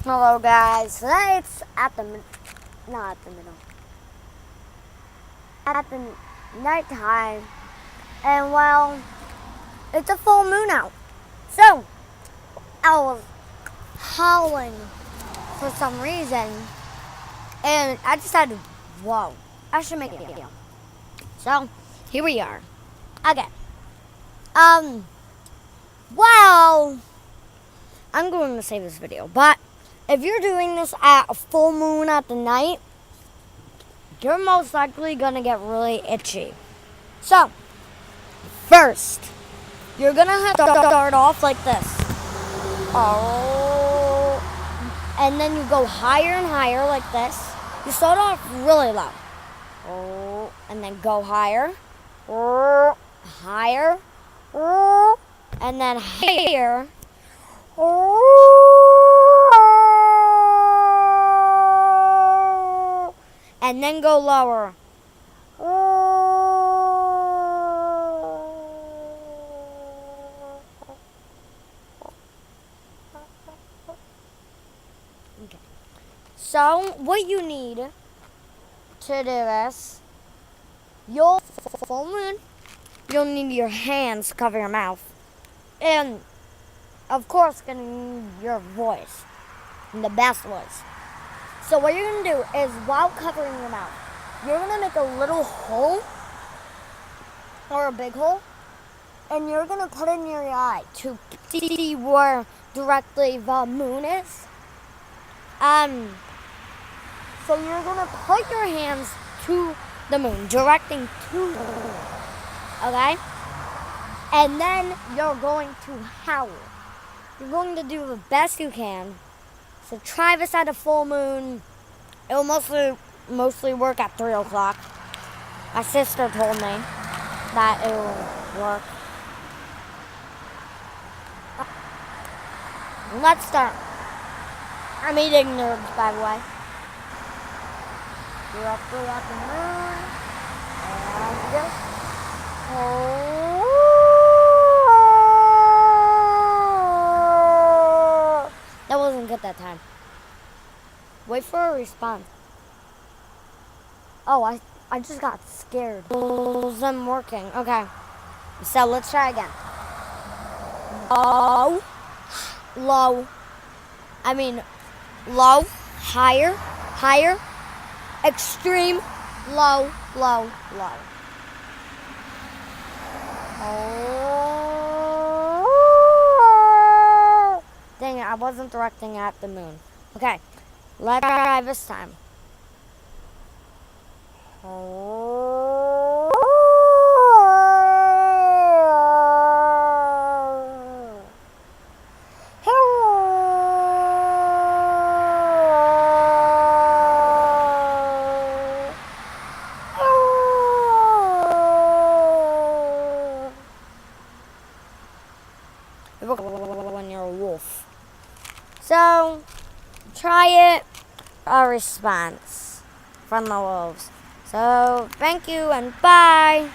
Hello guys, today it's at the, not at the middle, at the night time, and well, it's a full moon out. So, I was howling for some reason, and I decided, whoa, I should make a video. So, here we are. Okay. Well, I'm going to save this video, but if you're doing this at a full moon at the night, you're most likely going to get really itchy. So, first, you're going to have to start off like this. Oh, and then you go higher and higher like this. You start off really low. Oh, and then go higher. Oh, higher. Oh, and then higher. Oh, and then go lower. Okay. So, what you need to do this, you'll full moon, you'll need your hands to cover your mouth. And, of course, gonna need your voice, the best voice. So what you're going to do is, while covering your mouth, you're going to make a little hole, or a big hole, and you're going to put in your eye to see where directly the moon is. So you're going to put your hands to the moon, directing to the moon, okay? And then you're going to howl. You're going to do the best you can. So try this at a full moon. It will mostly work at 3 o'clock. My sister told me that it will work. Let's start. I'm eating nerds, by the way. Directly at the moon. And just that wasn't good that time. Wait for a response. Oh, I just got scared. It wasn't working. Okay. So let's try again. Low. Low. Low. Higher. Higher. Extreme. Low. Low. Low. Oh. Dang it, I wasn't directing at the moon. Okay, let's try this time. Oh. When you're a wolf. So, try it, a response from the wolves. So, thank you and bye.